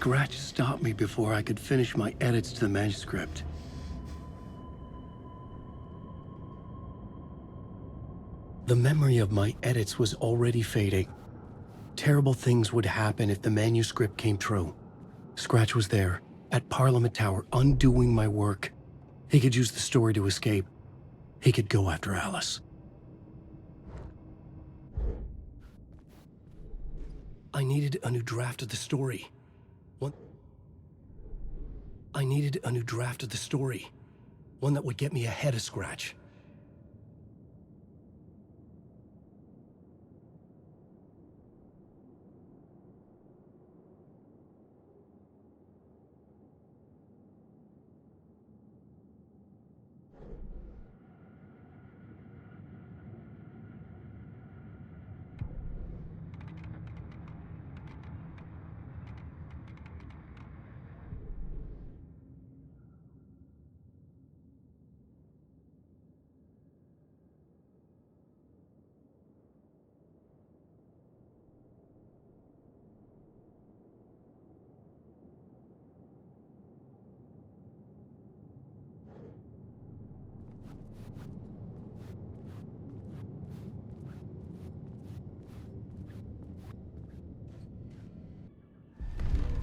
Scratch stopped me before I could finish my edits to the manuscript. The memory of my edits was already fading. Terrible things would happen if the manuscript came true. Scratch was there, at Parliament Tower, undoing my work. He could use the story to escape. He could go after Alice. I needed a new draft of the story. I needed a new draft of the story. One that would get me ahead of Scratch.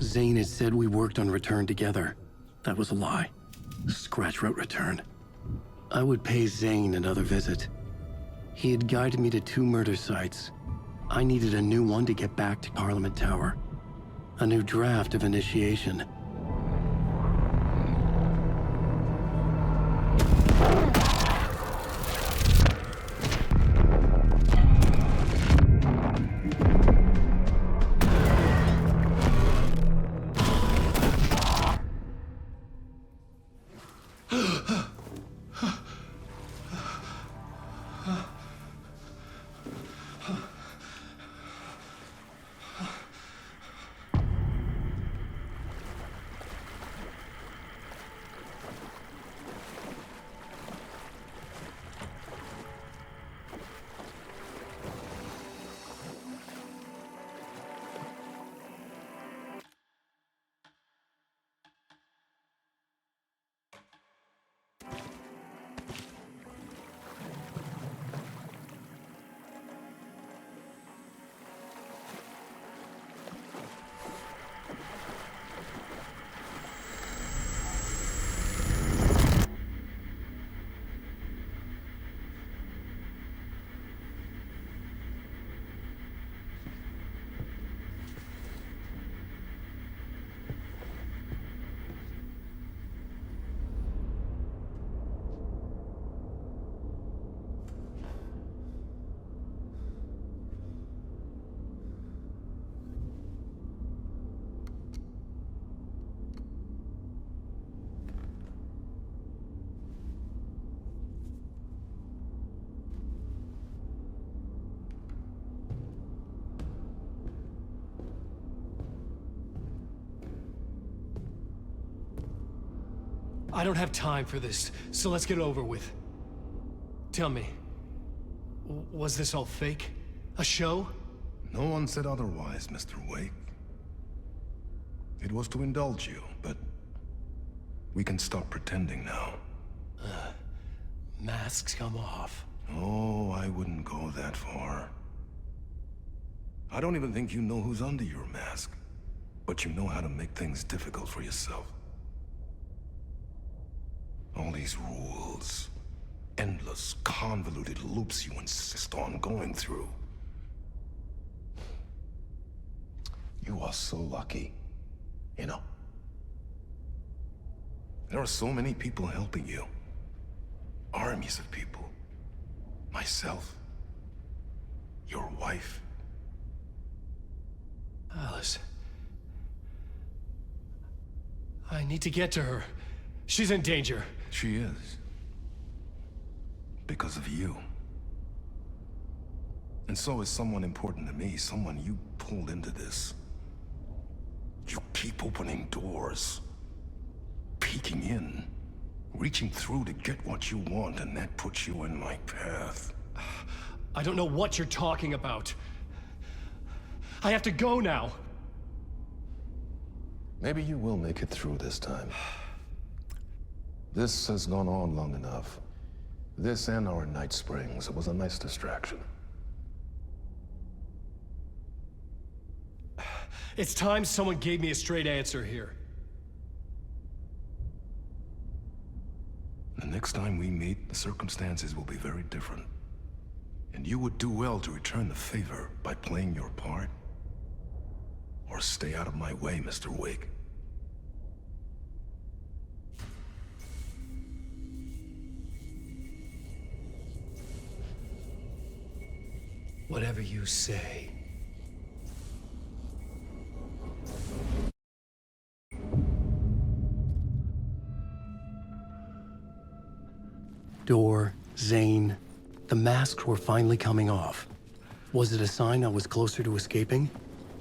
Zane had said we worked on Return together. That was a lie. Scratch wrote Return. I would pay Zane another visit. He had guided me to 2 murder sites. I needed a new one to get back to Parliament Tower. A new draft of Initiation. I don't have time for this, so let's get it over with. Tell me, was this all fake? A show? No one said otherwise, Mr. Wake. It was to indulge you, but we can stop pretending now. Masks come off. Oh, I wouldn't go that far. I don't even think you know who's under your mask, but you know how to make things difficult for yourself. All these rules, endless, convoluted loops you insist on going through. You are so lucky, you know. There are so many people helping you. Armies of people. Myself. Your wife. Alice. I need to get to her. She's in danger. She is. Because of you. And so is someone important to me, someone you pulled into this. You keep opening doors. Peeking in. Reaching through to get what you want, and that puts you in my path. I don't know what you're talking about. I have to go now. Maybe you will make it through this time. This has gone on long enough. This and our night springs. It was a nice distraction. It's time someone gave me a straight answer here. The next time we meet, the circumstances will be very different. And you would do well to return the favor by playing your part. Or stay out of my way, Mr. Wake. Whatever you say. Door, Zane, the masks were finally coming off. Was it a sign I was closer to escaping?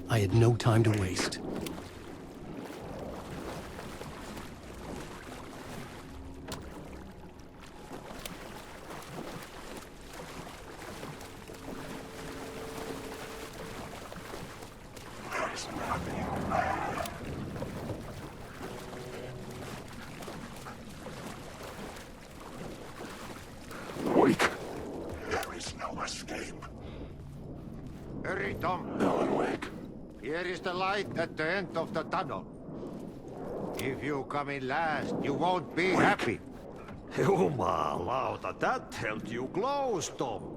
I had no time to waste. Wake. There is no escape. Hurry, Tom. Alan Wake. Here is the light at the end of the tunnel. If you come in last, you won't be happy. Jumalauta, that held you close, Tom.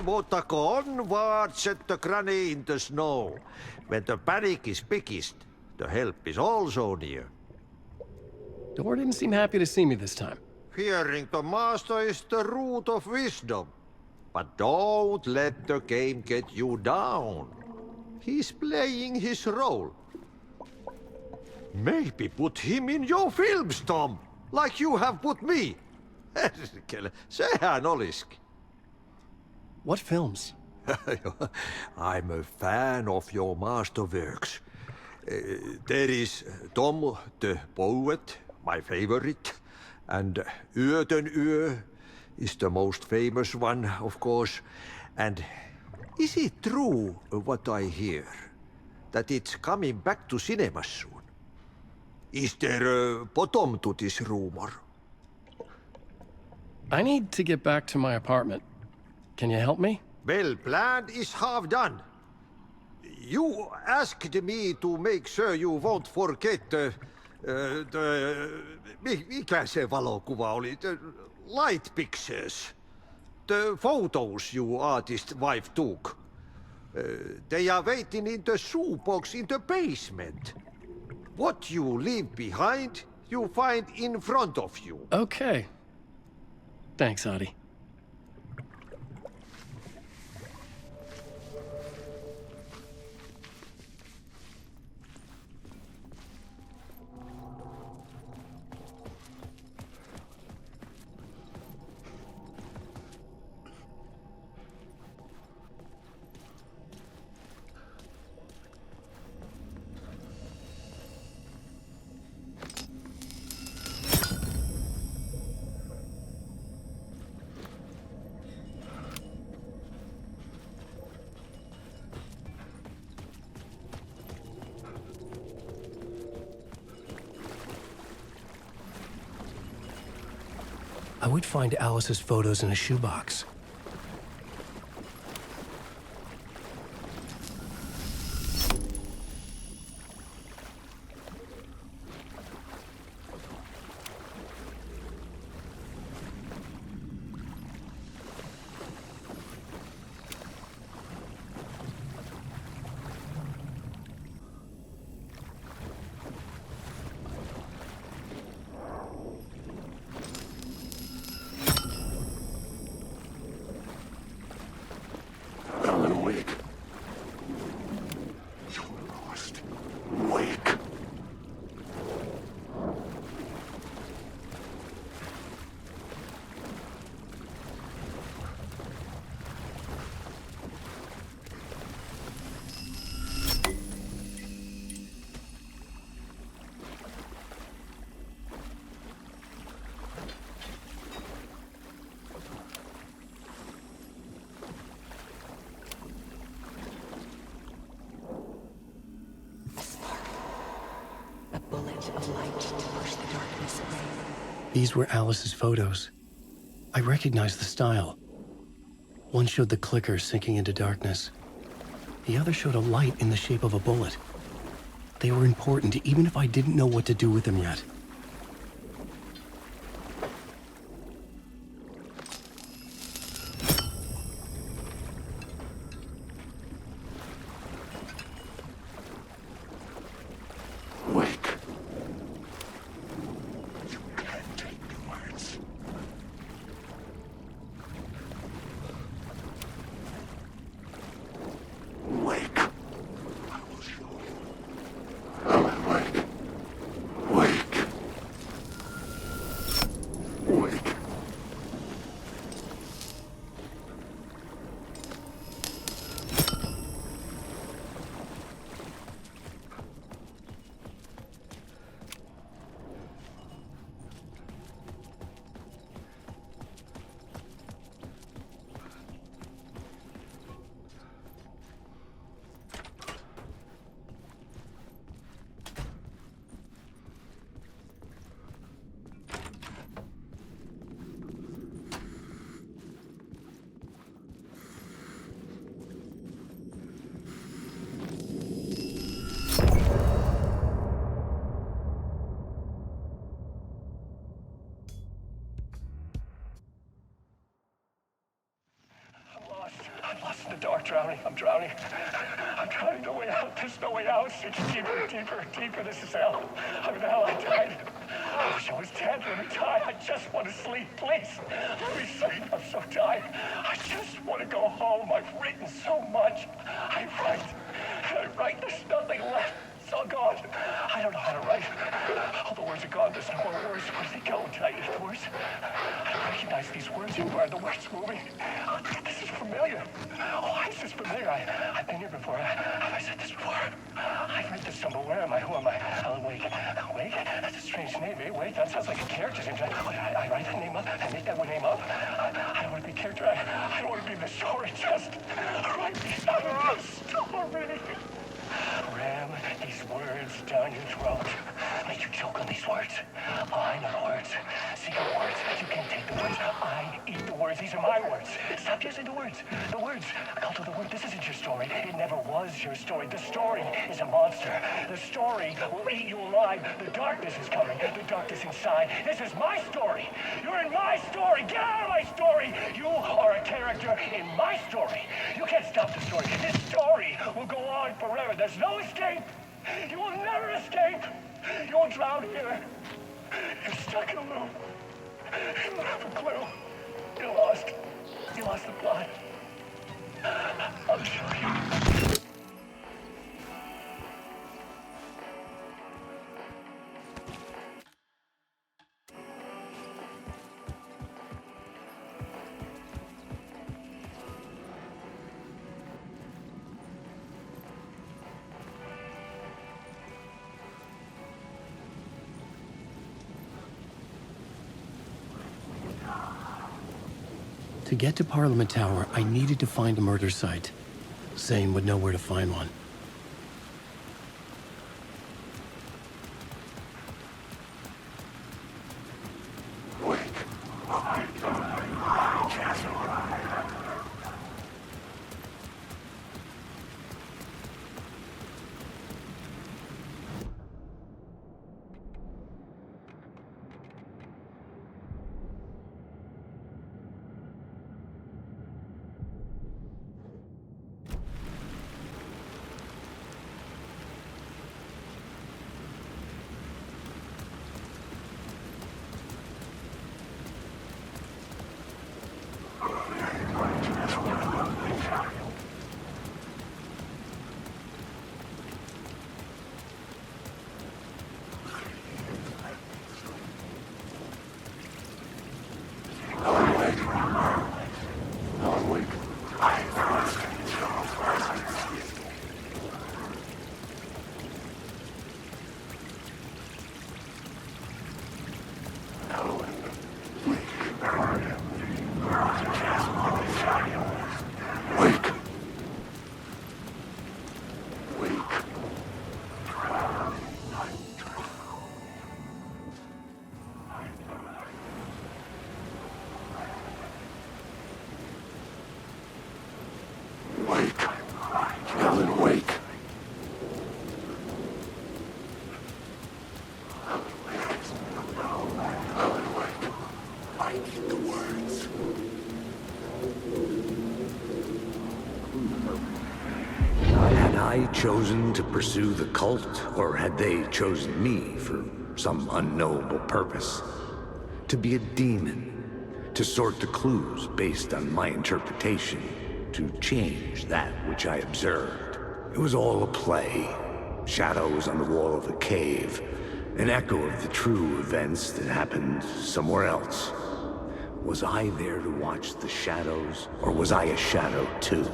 Mutta onward, said the granny in the snow. When the panic is biggest, the help is also near. Door didn't seem happy to see me this time. Fearing the master is the root of wisdom. But don't let the game get you down. He's playing his role. Maybe put him in your films, Tom, like you have put me. Herkele, sehän olisikin. What films? I'm a fan of your masterworks. There is Tom the Poet, my favorite, and Yöten Yö is the most famous one, of course. And is it true what I hear, that it's coming back to cinemas soon? Is there a bottom to this rumor? I need to get back to my apartment. Can you help me? Well, plan is half done. You asked me to make sure you won't forget mikä se valokuva oli? The light pictures. The photos your artist wife took. They are waiting in the shoebox in the basement. What you leave behind, you find in front of you. Okay. Thanks, Adi. I would find Alice's photos in a shoebox. of light to push the darkness away. These were Alice's photos. I recognized the style. One showed the clicker sinking into darkness. The other showed a light in the shape of a bullet. They were important, even if I didn't know what to do with them yet. Wake. You can't take the words. Wake. I will show you. I will wake. Wake. Wake. I'm lost in the dark, drowning. I'm drowning. I'm drowning. No way out. There's no way out. It's deeper, deeper, deeper. This is hell. I'm in hell. I died. I wish I was dead. Let me die. I just want to sleep. Please. Let me sleep. I'm so tired. I just want to go home. I've written so much. I write. There's nothing left. It's all gone. I don't know how to write. All the words are gone. There's no more words. Where do they go? The words? I don't recognize these words anymore. The words moving. Oh, this is familiar. Oh, why is this familiar? I've been here before. Have I said this before? I've read this somewhere. Where am I? Who am I? Alan Wake. Wake? That's a strange name, eh? Wake? That sounds like a character's name. I write that name up. I make that one name up. I don't want to be a character. I don't want to be in the story. Just write me out of the story. Ram these words down your throat. Make you choke on these words. Oh, I know the words. Secret words. You can't take the words. I eat the words. These are my words. Stop using the words. The words. Cult of the word. This isn't your story. It never was your story. The story is a monster. The story will eat you alive. The darkness is coming. The darkness inside. This is my story. You're in my story. Get out of my story. You are a character in my story. You can't stop the story. This story will go on forever. There's no escape. You will never escape. You will drown here. You're stuck in a loop. You don't have a clue. You're lost. You lost the plot. I'll show you. To get to Parliament Tower, I needed to find a murder site. Zane would know where to find one. Wake. I can't survive. I chosen to pursue the cult, or had they chosen me for some unknowable purpose? To be a demon, to sort the clues based on my interpretation, to change that which I observed. It was all a play. Shadows on the wall of the cave, an echo of the true events that happened somewhere else. Was I there to watch the shadows, or was I a shadow too?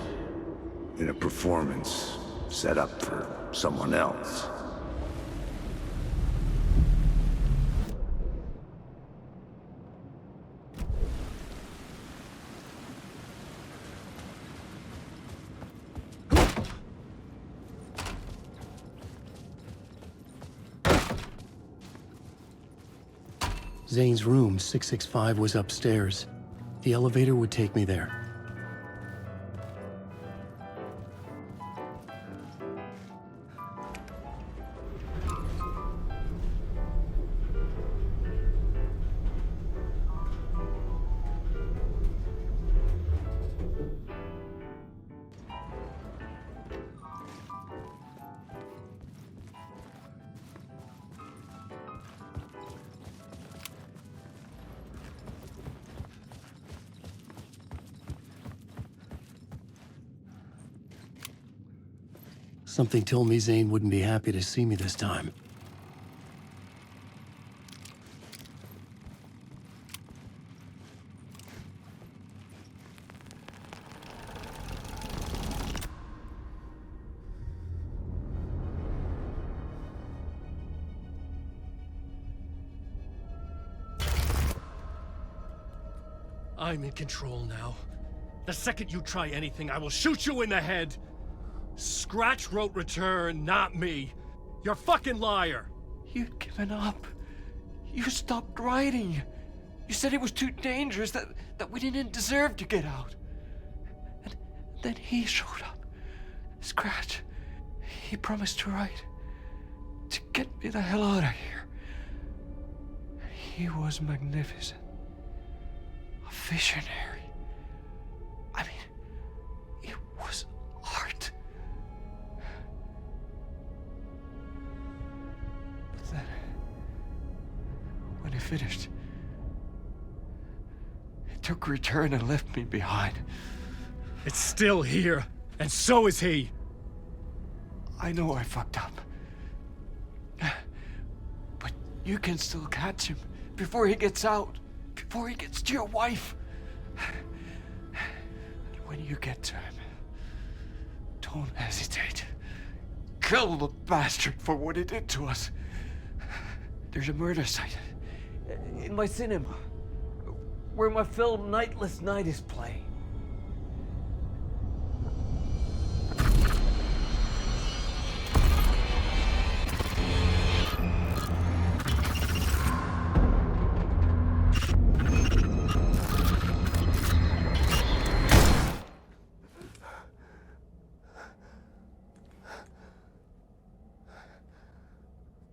In a performance set up for someone else. Zane's room, 665, was upstairs. The elevator would take me there. Something told me Zane wouldn't be happy to see me this time. I'm in control now. The second you try anything, I will shoot you in the head! Scratch wrote return, not me. You're a fucking liar. You'd given up. You stopped writing. You said it was too dangerous, that we didn't deserve to get out. And then he showed up. Scratch. He promised to write. To get me the hell out of here. He was magnificent. A visionary. I mean, it was art. Then, when he finished, he took return and left me behind. It's still here, and so is he. I know I fucked up. But you can still catch him before he gets out, before he gets to your wife. And when you get to him, don't hesitate. Kill the bastard for what he did to us. There's a murder site in my cinema where my film Nightless Night is playing.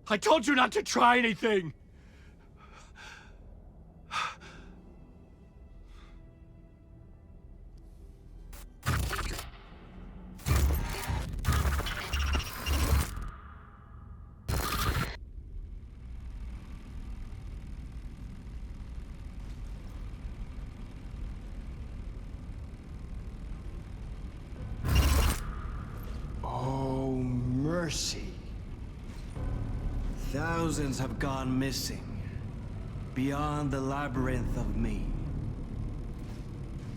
I told you not to try anything! Oh, mercy. Thousands have gone missing, beyond the labyrinth of me.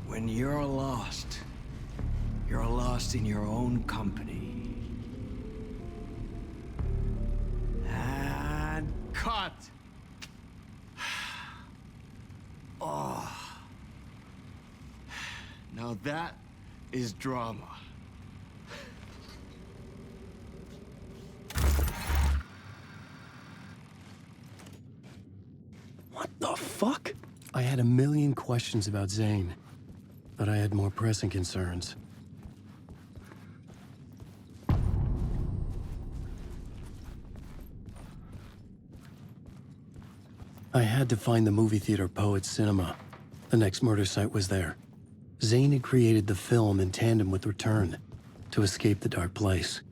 When you're lost in your own company. And cut! Oh. Now that is drama. What the fuck? I had a million questions about Zane, but I had more pressing concerns. I had to find the movie theater Poet's Cinema. The next murder site was there. Zane had created the film in tandem with Return to escape the dark place.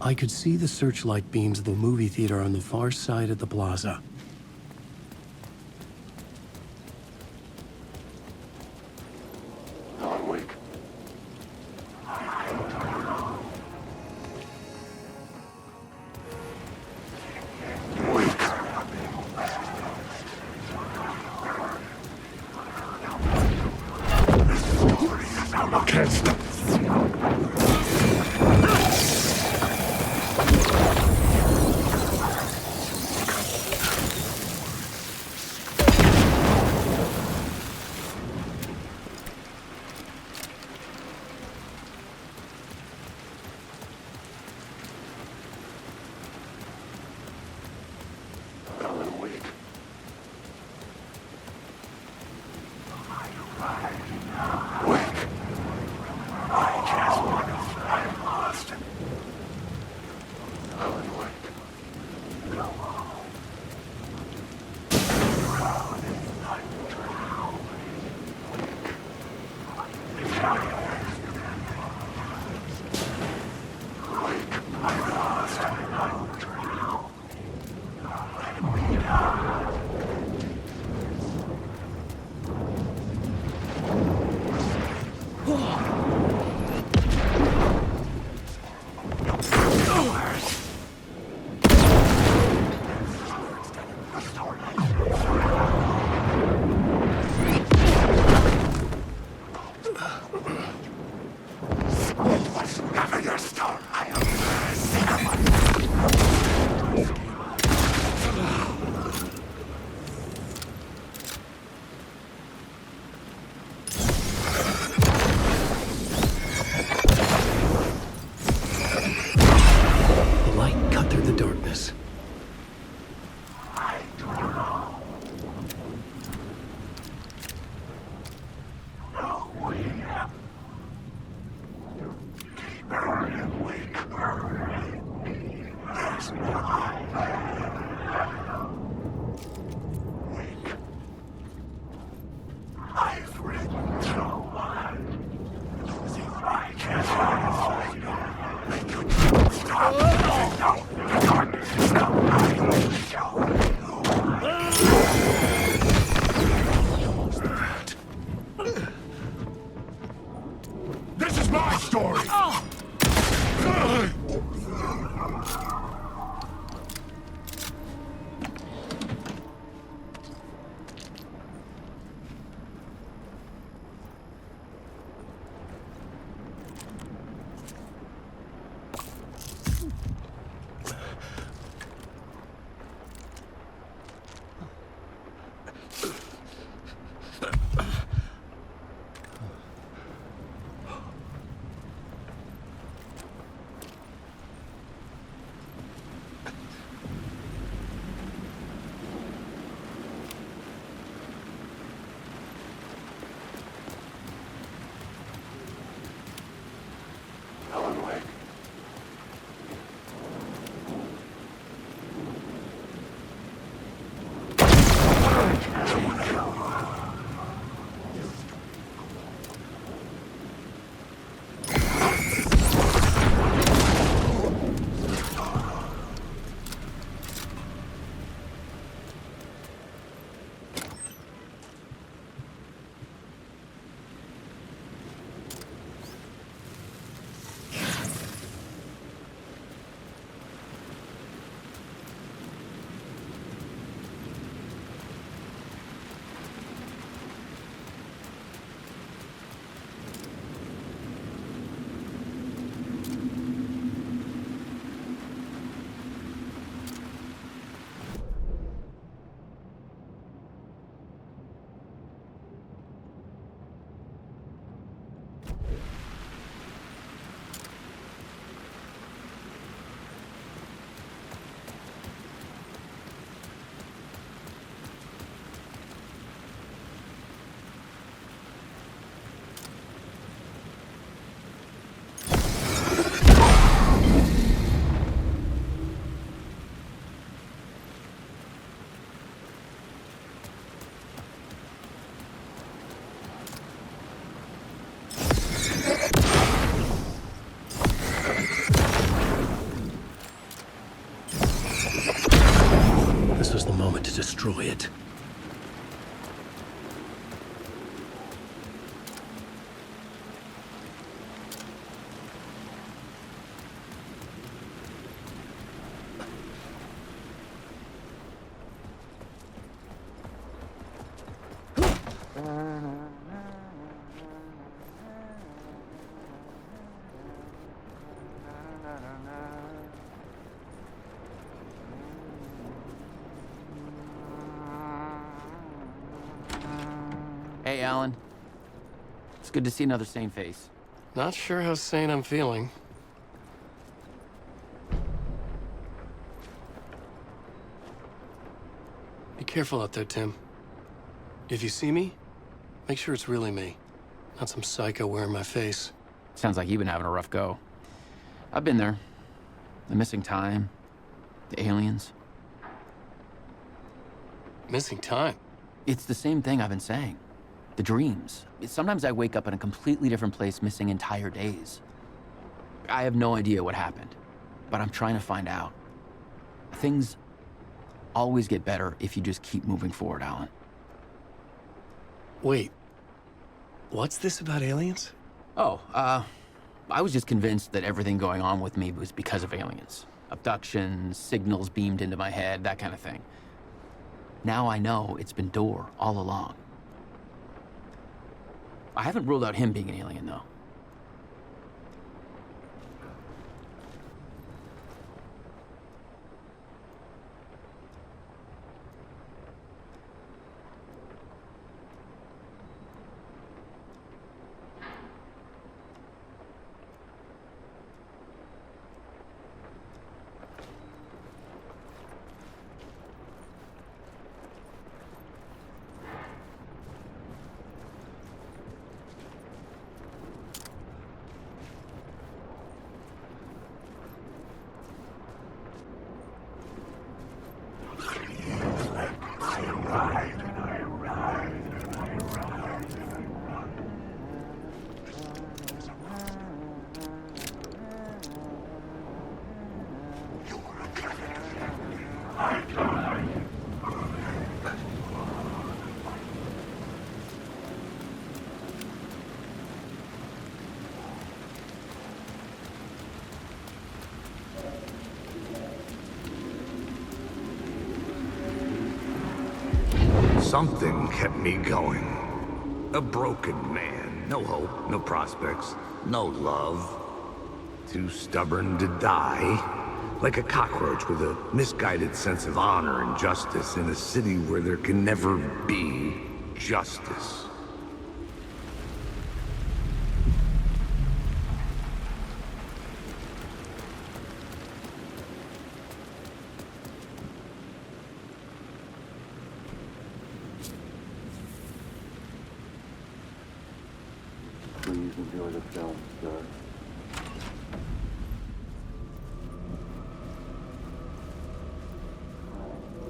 I could see the searchlight beams of the movie theater on the far side of the plaza. Alan Wake. I can't stop. Alan Wake. Wake. moment to destroy it. Hey, Alan. It's good to see another sane face. Not sure how sane I'm feeling. Be careful out there, Tim. If you see me, make sure it's really me, not some psycho wearing my face. Sounds like you've been having a rough go. I've been there. The missing time, the aliens. Missing time? It's the same thing I've been saying. The dreams. Sometimes I wake up in a completely different place, missing entire days. I have no idea what happened, but I'm trying to find out. Things always get better if you just keep moving forward, Alan. Wait. What's this about aliens? Oh, I was just convinced that everything going on with me was because of aliens. Abductions, signals beamed into my head, that kind of thing. Now I know it's been Door all along. I haven't ruled out him being an alien, though. Something kept me going. A broken man. No hope, no prospects, no love. Too stubborn to die. Like a cockroach with a misguided sense of honor and justice in a city where there can never be justice. Please enjoy the film, sir.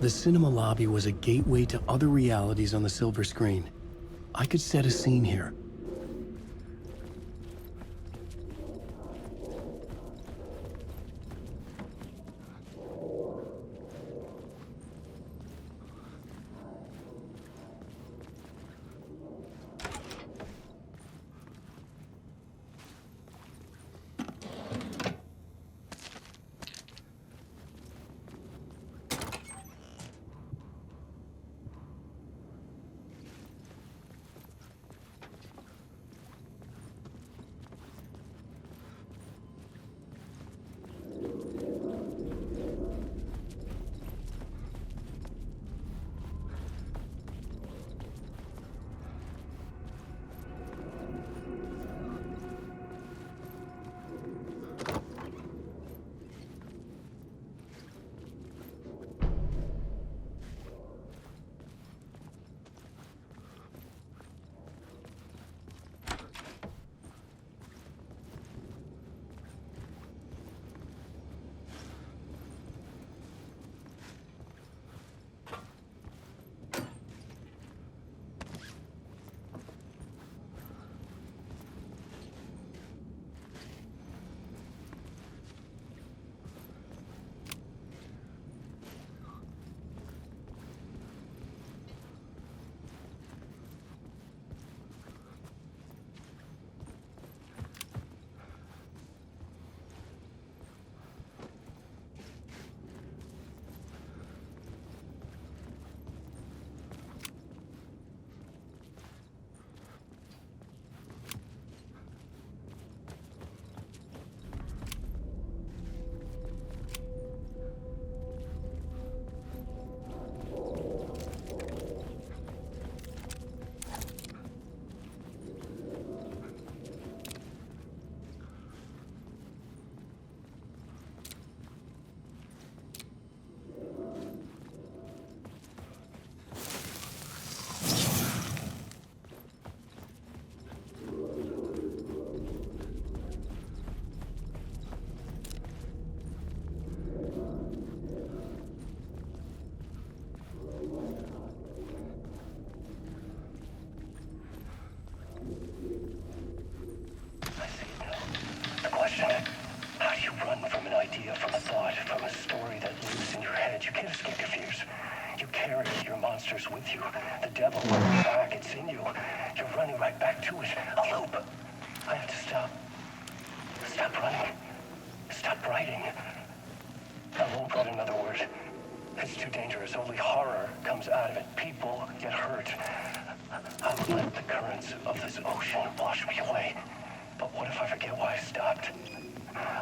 The cinema lobby was a gateway to other realities on the silver screen. I could set a scene here. carry your monsters with you. The devil running back, it's in you. You're running right back to it. A loop. I have to stop. Stop running. Stop writing. I won't write another word. It's too dangerous. Only horror comes out of it. People get hurt. I will let the currents of this ocean wash me away. But what if I forget why I stopped?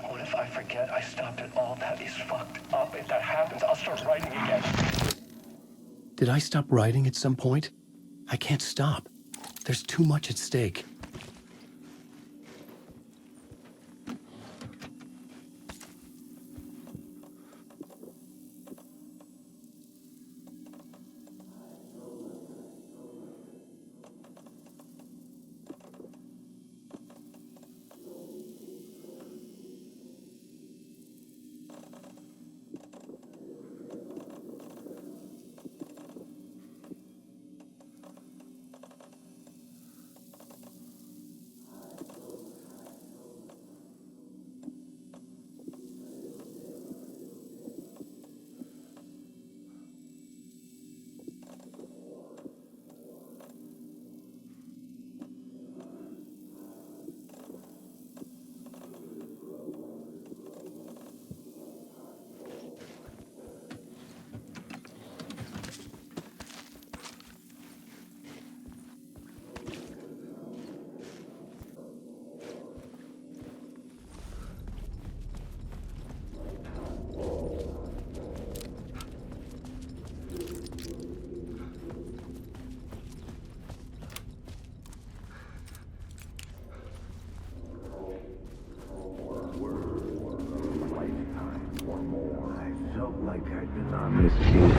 What if I forget I stopped at all? That is fucked up. If that happens, I'll start writing again. Did I stop writing at some point? I can't stop. There's too much at stake.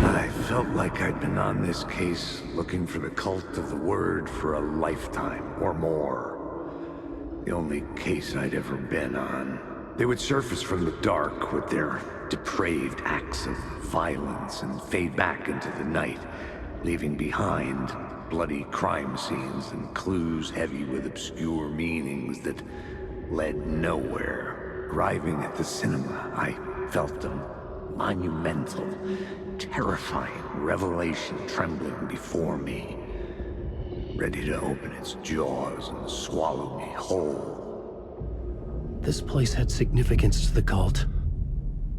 I felt like I'd been on this case looking for the cult of the word for a lifetime or more. The only case I'd ever been on. They would surface from the dark with their depraved acts of violence and fade back into the night, leaving behind bloody crime scenes and clues heavy with obscure meanings that led nowhere. Arriving at the cinema, I felt them. Monumental, terrifying revelation trembling before me, ready to open its jaws and swallow me whole. This place had significance to the cult.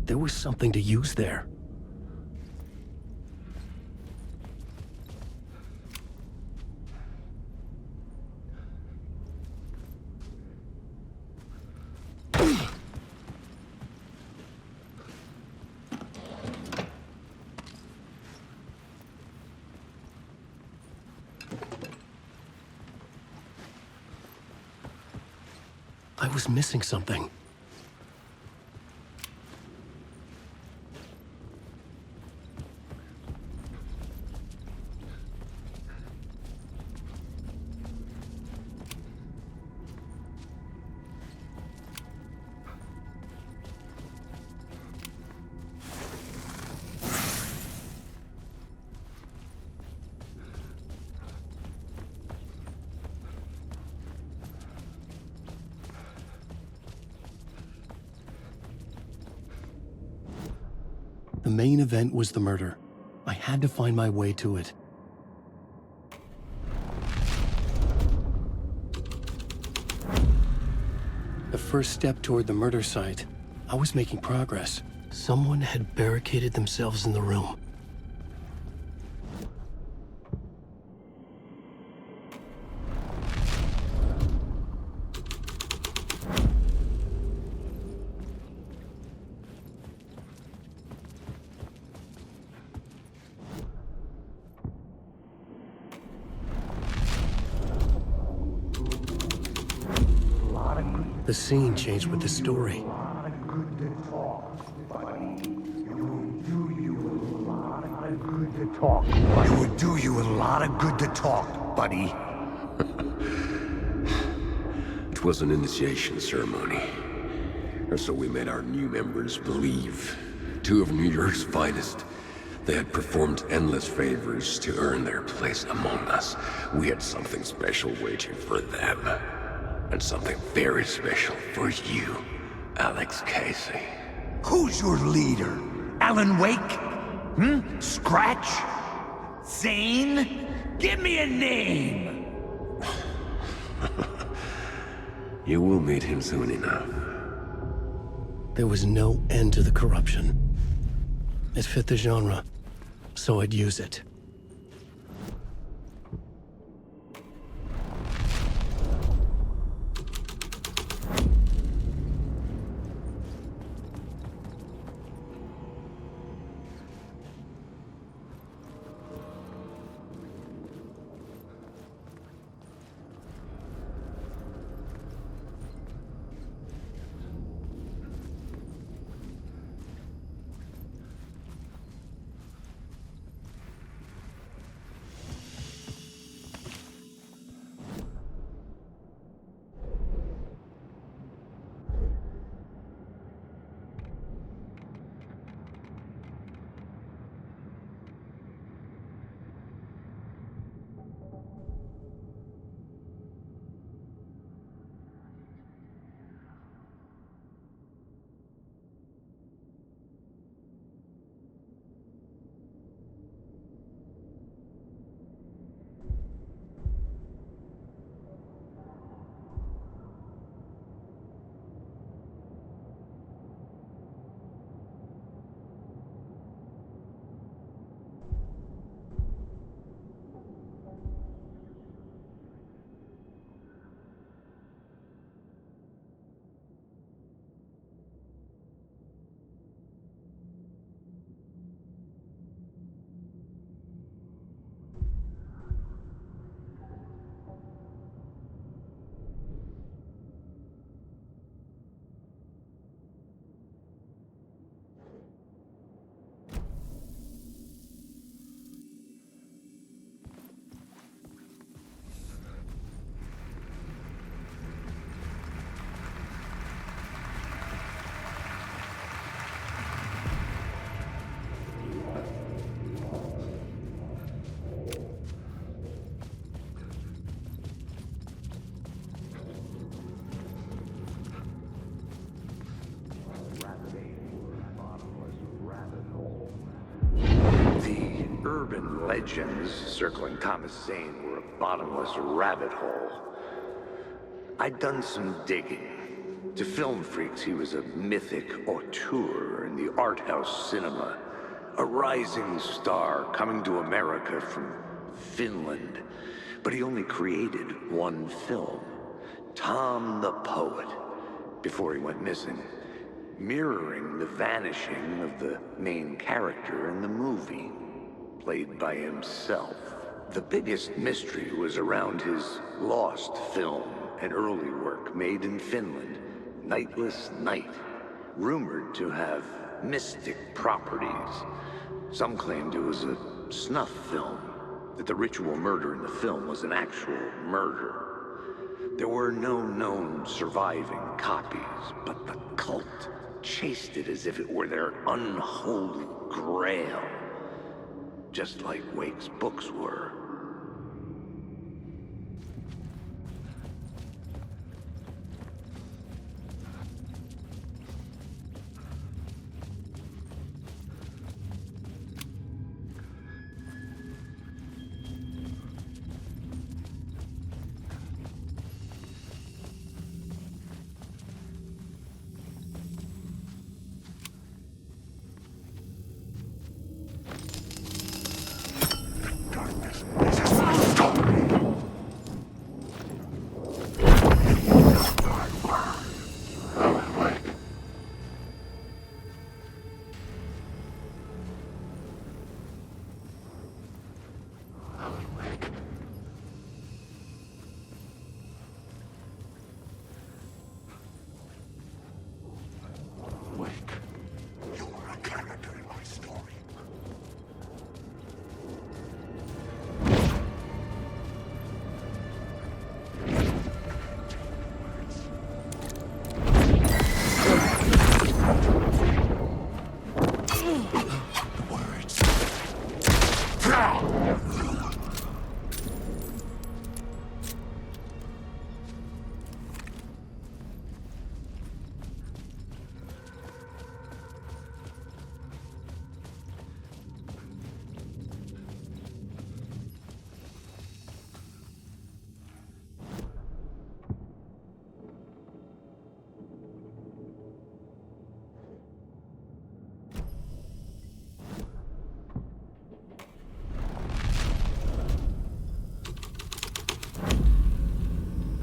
There was something to use there. I was missing something. The main event was the murder. I had to find my way to it. The first step toward the murder site. I was making progress. Someone had barricaded themselves in the room. The scene changed with the story. It would do you a lot of good to talk, buddy. It was an initiation ceremony. Or so we made our new members believe. Two of New York's finest. They had performed endless favors to earn their place among us. We had something special waiting for them. And something very special for you, Alex Casey. Who's your leader? Alan Wake? Scratch? Zane? Give me a name! You will meet him soon enough. There was no end to the corruption. It fit the genre, so I'd use it. Urban legends circling Thomas Zane were a bottomless rabbit hole. I'd done some digging. To film freaks, he was a mythic auteur in the art house cinema. A rising star coming to America from Finland. But he only created one film, Tom the Poet, before he went missing, mirroring the vanishing of the main character in the movie, played by himself. The biggest mystery was around his lost film, an early work made in Finland, Nightless Night, rumored to have mystic properties. Some claimed it was a snuff film, that the ritual murder in the film was an actual murder. There were no known surviving copies, but the cult chased it as if it were their unholy grail. Just like Wake's books were.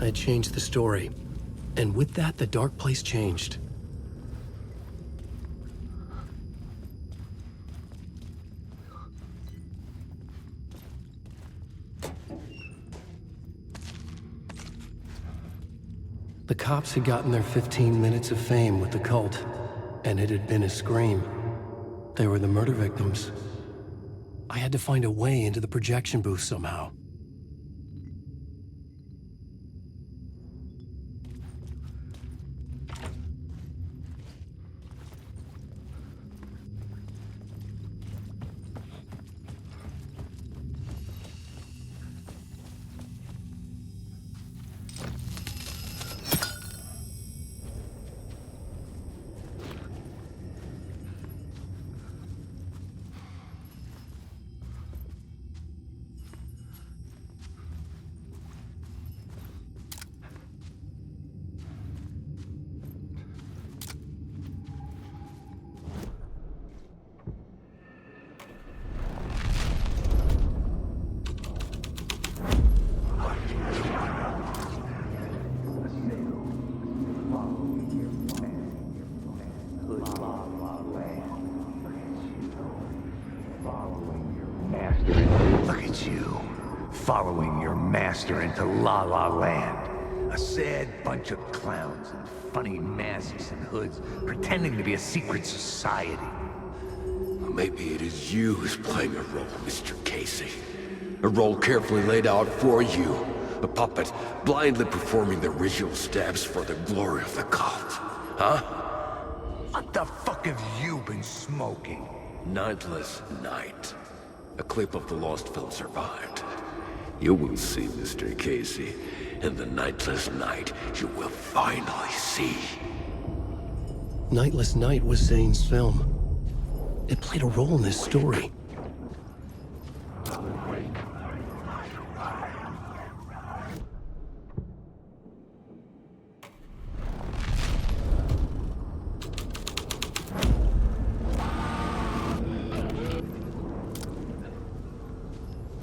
I changed the story. And with that, the dark place changed. The cops had gotten their 15 minutes of fame with the cult, and it had been a scream. They were the murder victims. I had to find a way into the projection booth somehow. Look at you, following your master into La La Land. A sad bunch of clowns in funny masks and hoods, pretending to be a secret society. Maybe it is you who's playing a role, Mr. Casey. A role carefully laid out for you. A puppet blindly performing the ritual steps for the glory of the cult. Huh? What the fuck have you been smoking? Nightless Night. A clip of the lost film survived. You will see, Mr. Casey. In the Nightless Night, you will finally see. Nightless Night was Zane's film. It played a role in this story.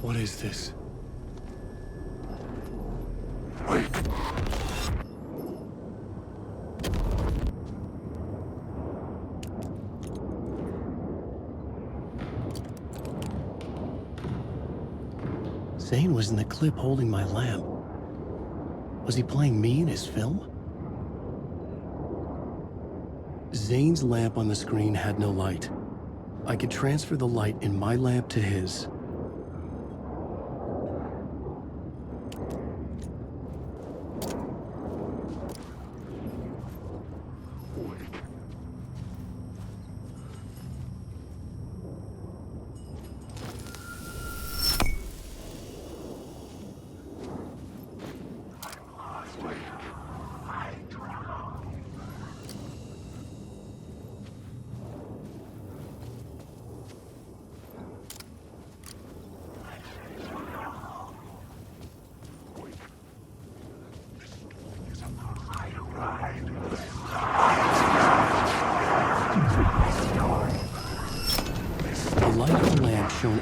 What is this? Wait. Zane was in the clip holding my lamp. Was he playing me in his film? Zane's lamp on the screen had no light. I could transfer the light in my lamp to his.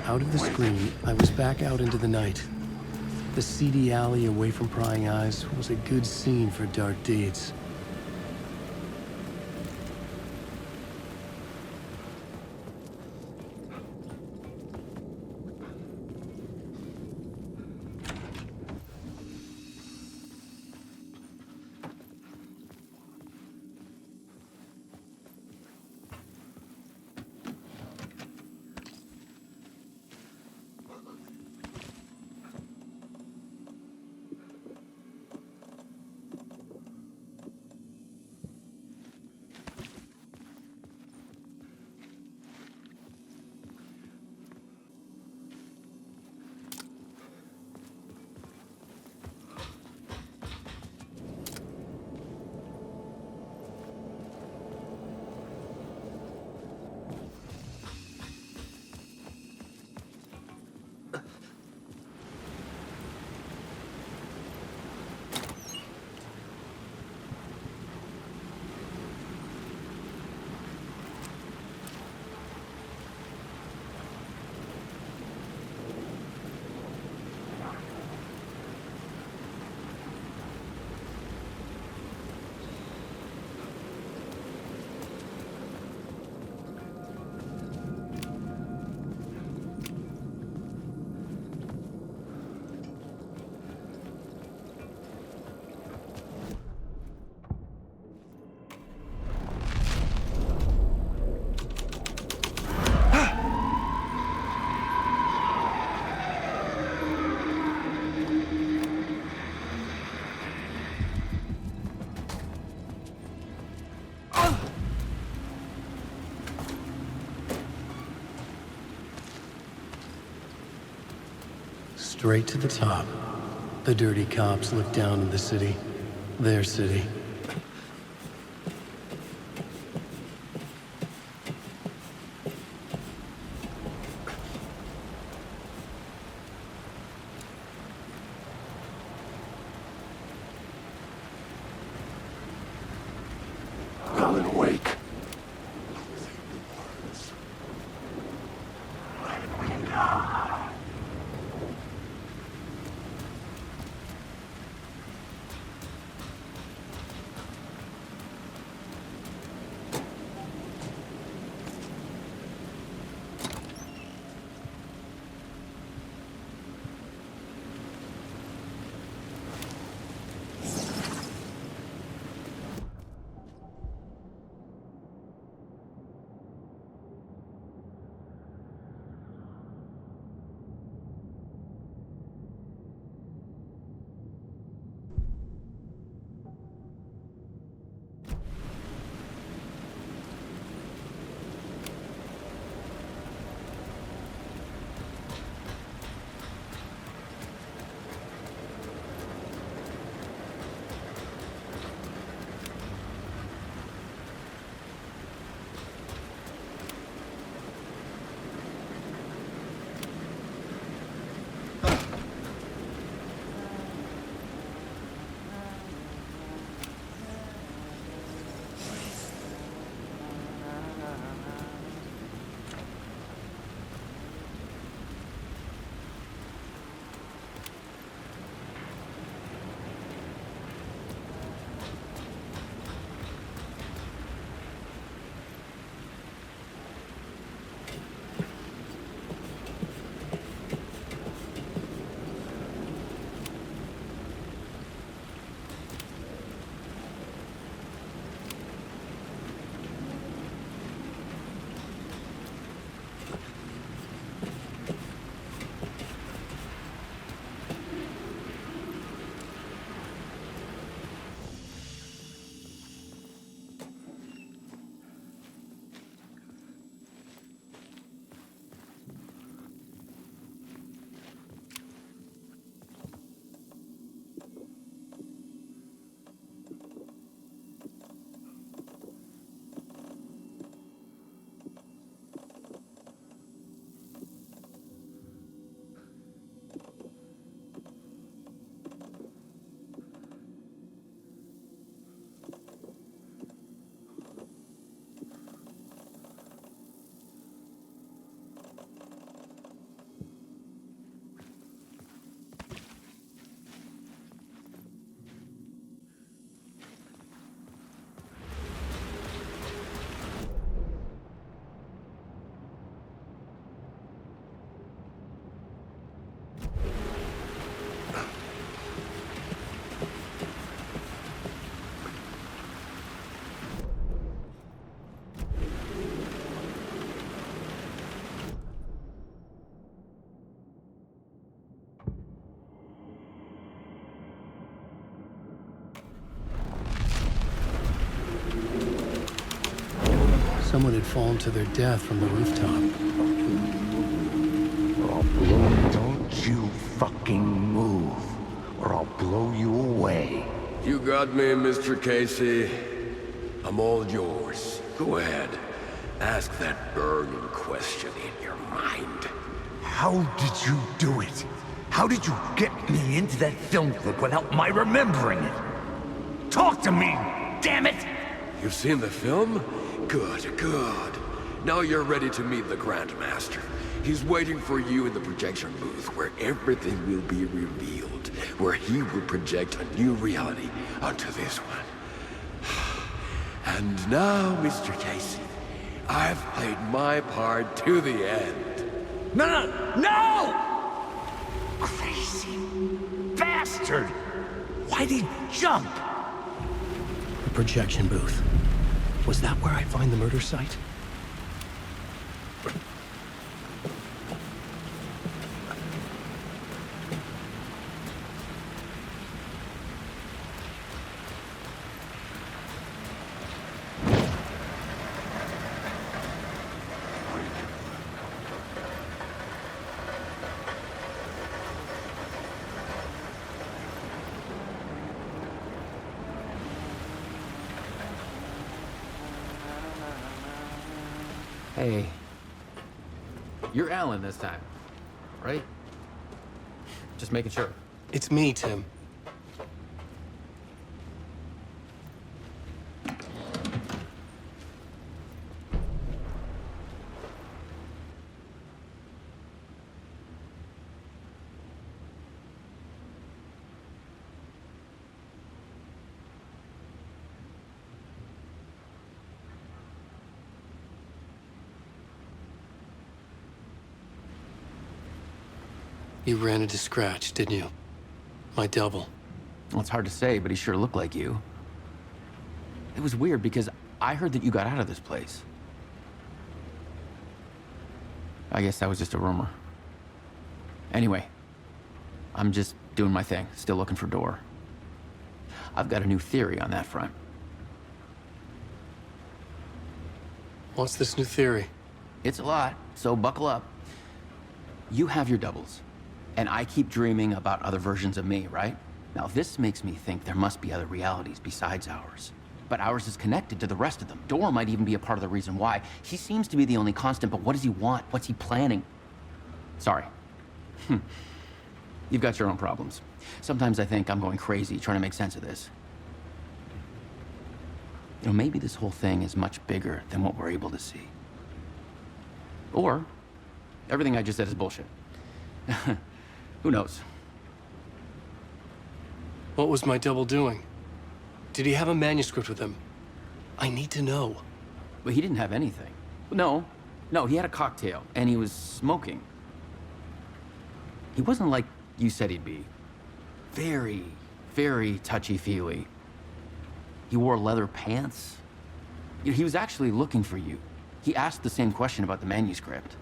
Out of the screen, I was back out into the night. The seedy alley away from prying eyes was a good scene for dark deeds. Straight to the top. The dirty cops look down on the city. Their city. Alan, wake. Someone had fallen to their death from the rooftop. Don't you fucking move, or I'll blow you away. You got me, Mr. Casey. I'm all yours. Go ahead. Ask that burning question in your mind. How did you do it? How did you get me into that film clip without my remembering it? Talk to me, damn it! You've seen the film? Good, good. Now you're ready to meet the Grandmaster. He's waiting for you in the projection booth where everything will be revealed, where he will project a new reality onto this one. And now, Mr. Casey, I've played my part to the end. No! Crazy bastard! Why'd he jump? The projection booth. Was that where I'd find the murder site? Hey. You're Alan this time, right? Just making sure. It's me, Tim. You ran into Scratch, didn't you? My double. Well, it's hard to say, but he sure looked like you. It was weird because I heard that you got out of this place. I guess that was just a rumor. Anyway, I'm just doing my thing, still looking for Door. I've got a new theory on that front. What's this new theory? It's a lot, so buckle up. You have your doubles, and I keep dreaming about other versions of me, right? Now, this makes me think there must be other realities besides ours. But ours is connected to the rest of them. Door might even be a part of the reason why. He seems to be the only constant, but what does he want? What's he planning? Sorry. You've got your own problems. Sometimes I think I'm going crazy trying to make sense of this. You know, maybe this whole thing is much bigger than what we're able to see. Or everything I just said is bullshit. Who knows? What was my double doing? Did he have a manuscript with him? I need to know. But he didn't have anything. No, he had a cocktail, and he was smoking. He wasn't like you said he'd be. Very, very touchy-feely. He wore leather pants. You know, he was actually looking for you. He asked the same question about the manuscript.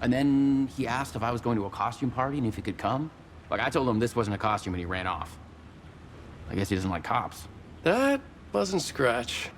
And then he asked if I was going to a costume party and if he could come. Like, I told him this wasn't a costume and he ran off. I guess he doesn't like cops. That wasn't Scratch.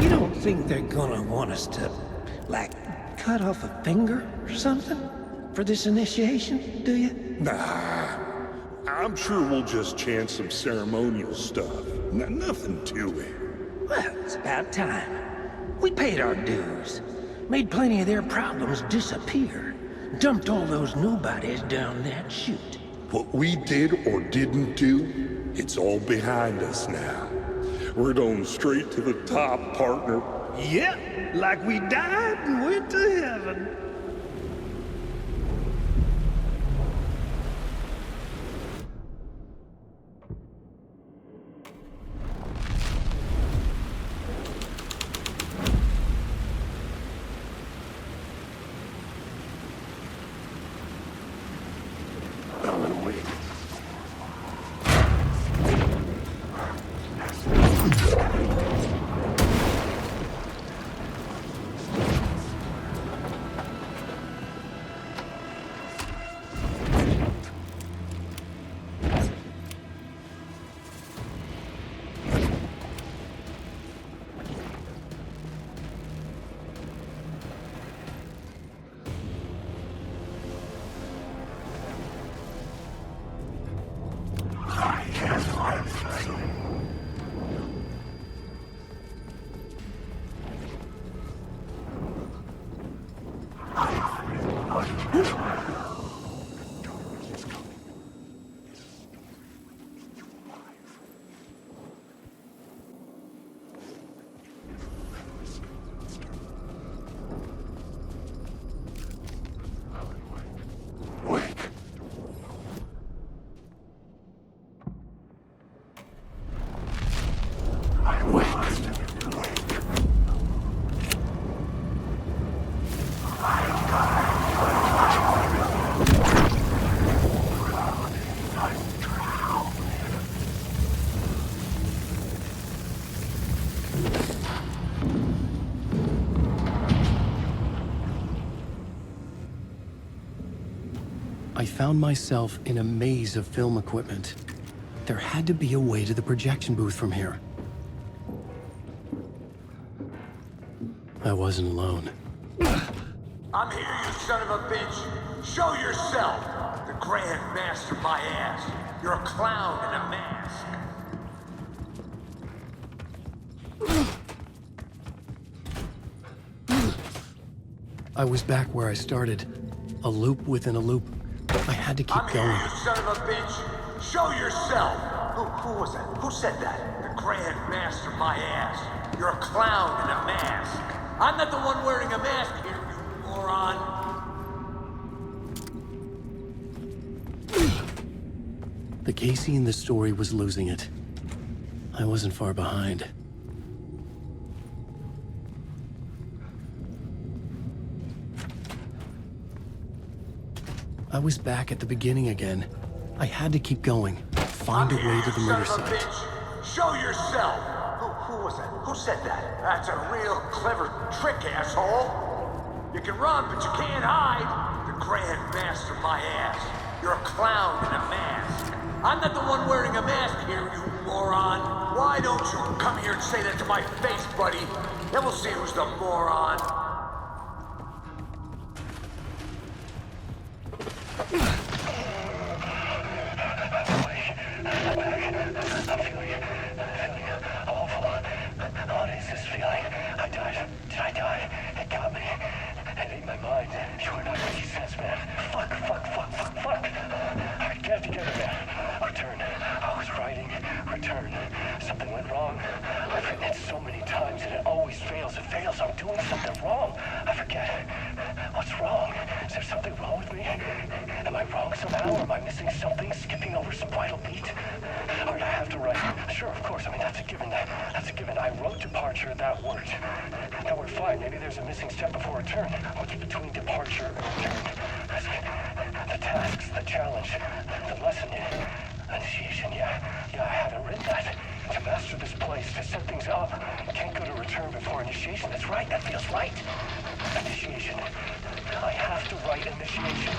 You don't think they're gonna want us to, like, cut off a finger or something for this initiation, do you? Nah, I'm sure we'll just chant some ceremonial stuff. Nothing to it. Well, it's about time. We paid our dues. Made plenty of their problems disappear. Dumped all those nobodies down that chute. What we did or didn't do, it's all behind us now. We're going straight to the top, partner. Yep, like we died and went to heaven. I found myself in a maze of film equipment. There had to be a way to the projection booth from here. I wasn't alone. I'm here, you son of a bitch. Show yourself. The Grand Master my ass. You're a clown in a mask. I was back where I started. A loop within a loop. I had to keep going. I'm here, you son of a bitch. Show yourself. Who was that? Who said that? The Grand Master my ass. You're a clown in a mask. I'm not the one wearing a mask here, you moron. The Casey in the story was losing it. I wasn't far behind. I was back at the beginning again. I had to keep going. Find a way to the murder site. Show yourself! Who was that? Who said that? That's a real clever trick, asshole! You can run, but you can't hide! The Grand Master my ass. You're a clown in a mask. I'm not the one wearing a mask here, you moron! Why don't you come here and say that to my face, buddy? Then we'll see who's the moron. I'm feeling awful. What is this feeling? I died. Did I die? It got me. It ate my mind. You are not making sense, man. Fuck. Alright, get it together, man. Return. I was writing. Return. Something went wrong. I've written it so many times and it always fails. It fails. I'm doing something wrong. I forget. What's wrong? Is there something wrong with me? Am I wrong somehow? Or am I missing something? Skipping over some vital beat? Alright, I have to write. Sure, of course. I mean, that's a given. That's a given. I wrote departure. That worked. Now we're fine. Maybe there's a missing step before return. What's between departure and return? The tasks, the challenge, the lesson, initiation. Yeah, I haven't written that. To master this place, to set things up, can't go to return before initiation. That's right. That feels right. Initiation. I have to write initiation.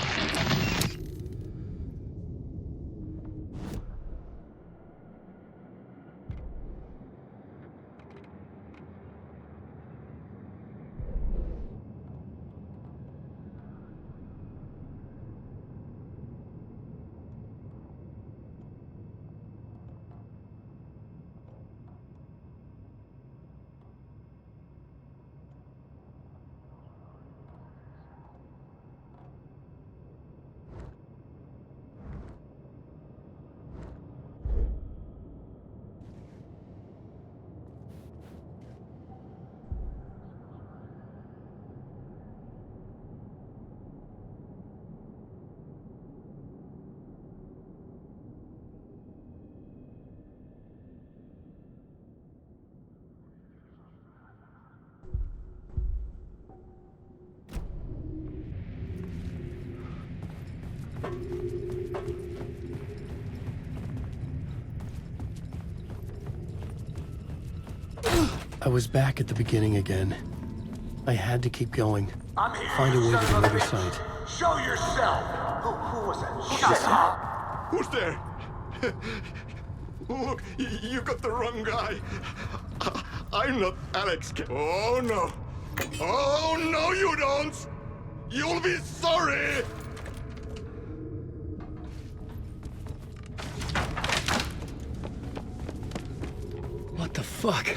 I was back at the beginning again. I had to keep going. I'm here, Find a way to the murder bitch. site. Show yourself! Who was that? Who said that? Who's there? Look, you got the wrong guy. I'm not Alex. Oh, no. Oh, no, you don't. You'll be sorry. What the fuck?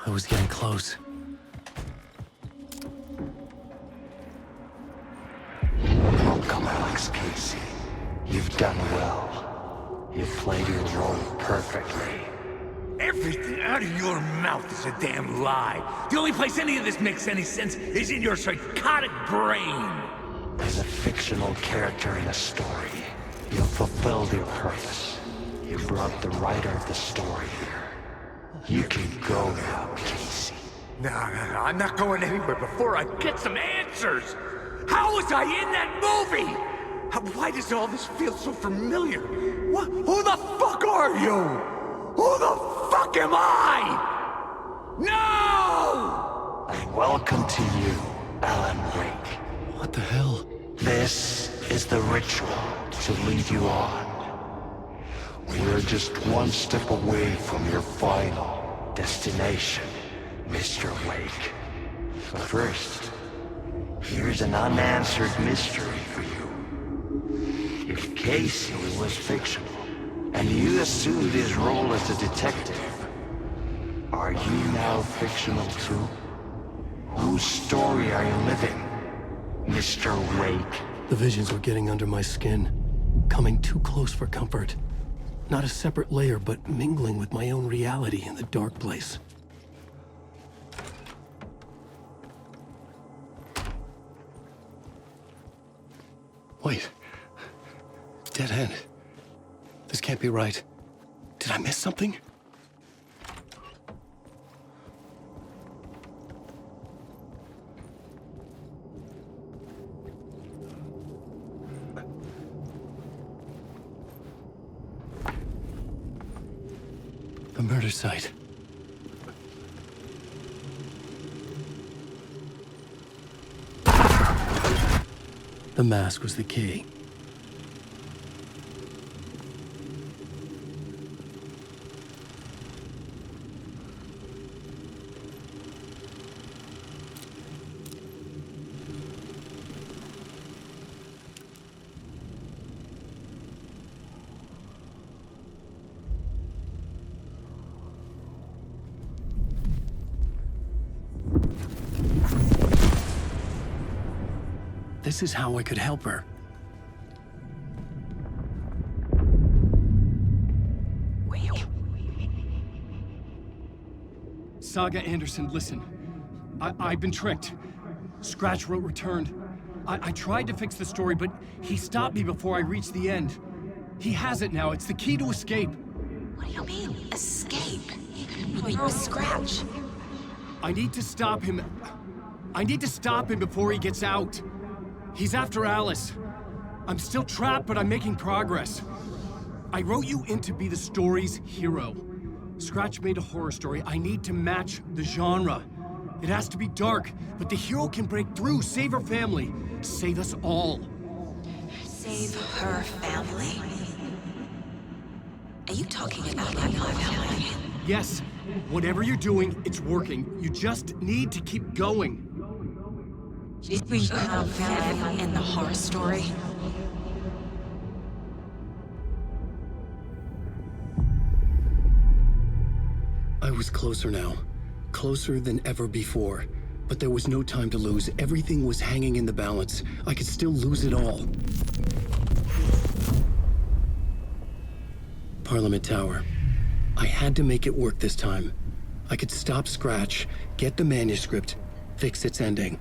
I was getting close. Welcome, Alex Casey. You've done well. You've played your role perfectly. Everything out of your mouth is a damn lie. The only place any of this makes any sense is in your psychotic brain. As a fictional character in a story, you've fulfilled your purpose. You brought the writer of the story here. You can go now, Casey. No, I'm not going anywhere before I get some answers. How was I in that movie? Why does all this feel so familiar? What? Who the fuck are you? Who the fuck am I? No! And welcome to you, Alan Wake. What the hell? This is the ritual to lead you on. We're just one step away from your final destination, Mr. Wake. But first, here's an unanswered mystery for you. If Casey was fictional, and you assumed his role as a detective, are you now fictional too? Whose story are you living, Mr. Wake? The visions were getting under my skin, coming too close for comfort. Not a separate layer, but mingling with my own reality in the dark place. Wait. Dead end. This can't be right. Did I miss something? The murder site. The mask was the key. This is how I could help her. Saga Anderson, listen. I've been tricked. Scratch wrote returned. I tried to fix the story, but he stopped me before I reached the end. He has it now. It's the key to escape. What do you mean, escape? You're a Scratch. I need to stop him. I need to stop him before he gets out. He's after Alice. I'm still trapped, but I'm making progress. I wrote you in to be the story's hero. Scratch made a horror story. I need to match the genre. It has to be dark, but the hero can break through, save her family, save us all. Save her family? Are you talking about my family? Yes. Whatever you're doing, it's working. You just need to keep going. Did we have them in the horror story? I was closer now. Closer than ever before. But there was no time to lose. Everything was hanging in the balance. I could still lose it all. Parliament Tower. I had to make it work this time. I could stop Scratch, get the manuscript, fix its ending.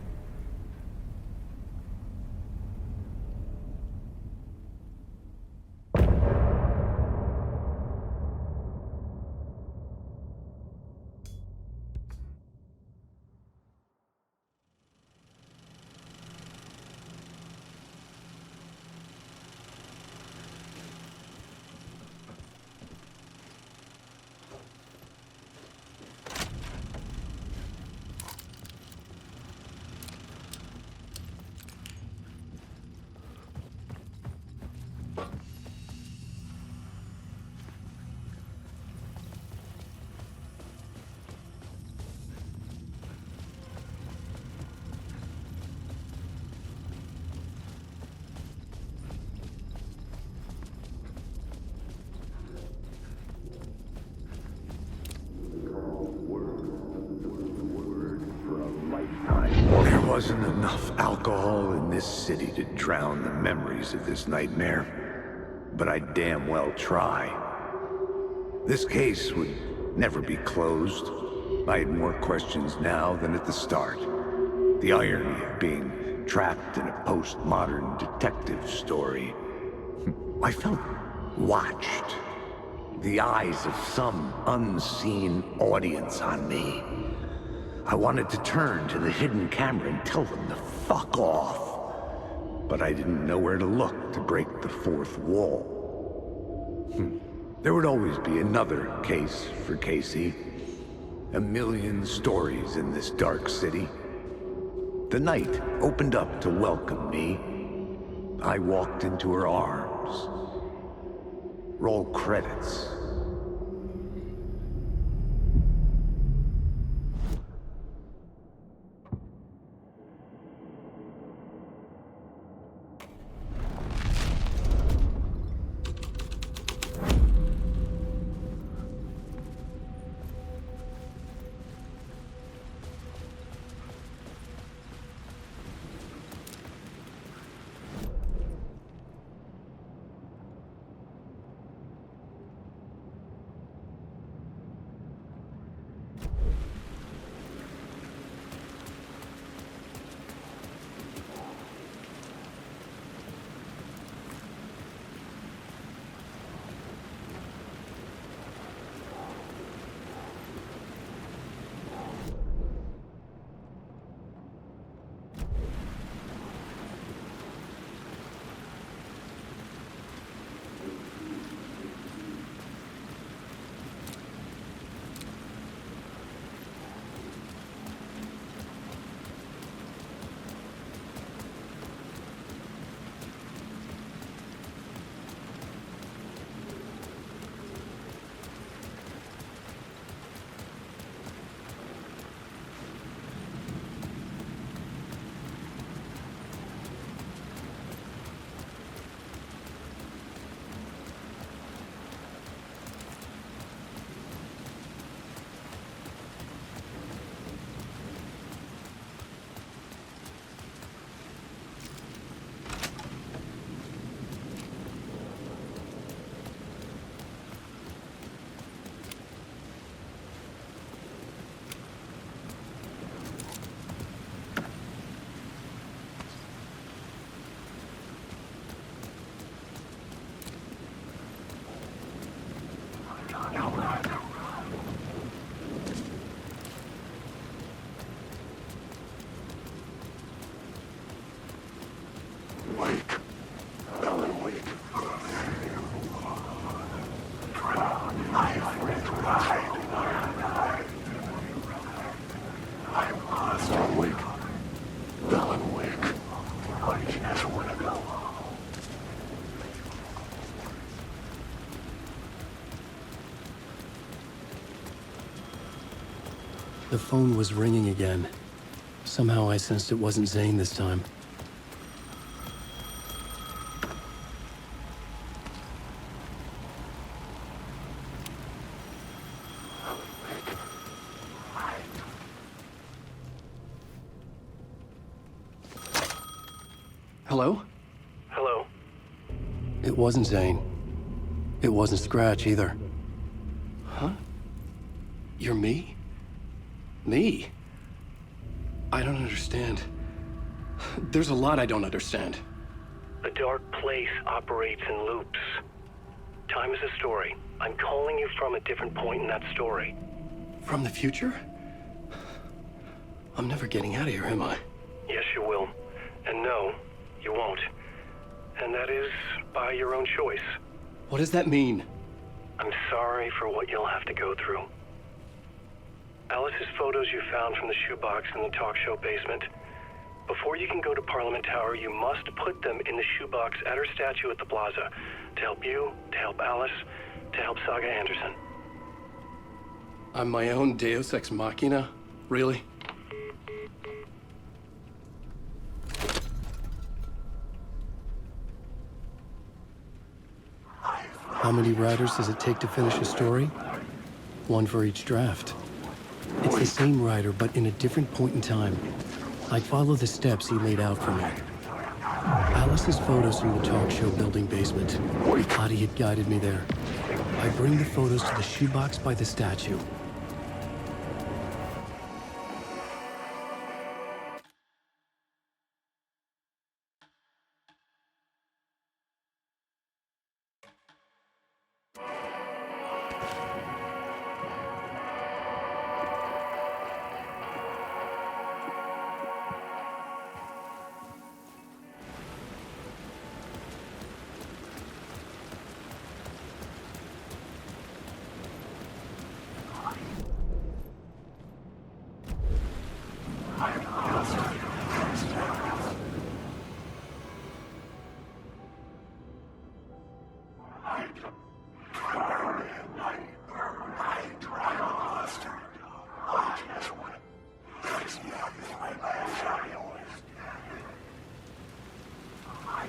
wasn't enough alcohol in this city to drown the memories of this nightmare, but I'd damn well try. This case would never be closed. I had more questions now than at the start. The irony of being trapped in a postmodern detective story. I felt watched. The eyes of some unseen audience on me. I wanted to turn to the hidden camera and tell them to fuck off. But I didn't know where to look to break the fourth wall. There would always be another case for Casey. A million stories in this dark city. The night opened up to welcome me. I walked into her arms. Roll credits. The phone was ringing again. Somehow I sensed it wasn't Zane this time. Hello? Hello? It wasn't Zane. It wasn't Scratch either. Huh? You're me? Me? I don't understand. There's a lot I don't understand. The dark place operates in loops. Time is a story. I'm calling you from a different point in that story. From the future? I'm never getting out of here, am I? Yes, you will. And no, you won't. And that is by your own choice. What does that mean? I'm sorry for what you'll have to go through. Alice's photos you found from the shoebox in the talk show basement. Before you can go to Parliament Tower, you must put them in the shoebox at her statue at the plaza. To help you, to help Alice, to help Saga Anderson. I'm my own Deus Ex Machina? Really? How many writers does it take to finish a story? One for each draft. It's the same writer, but in a different point in time. I'd follow the steps he laid out for me. Alice's photos from the talk show building basement. Adi had guided me there. I bring the photos to the shoebox by the statue.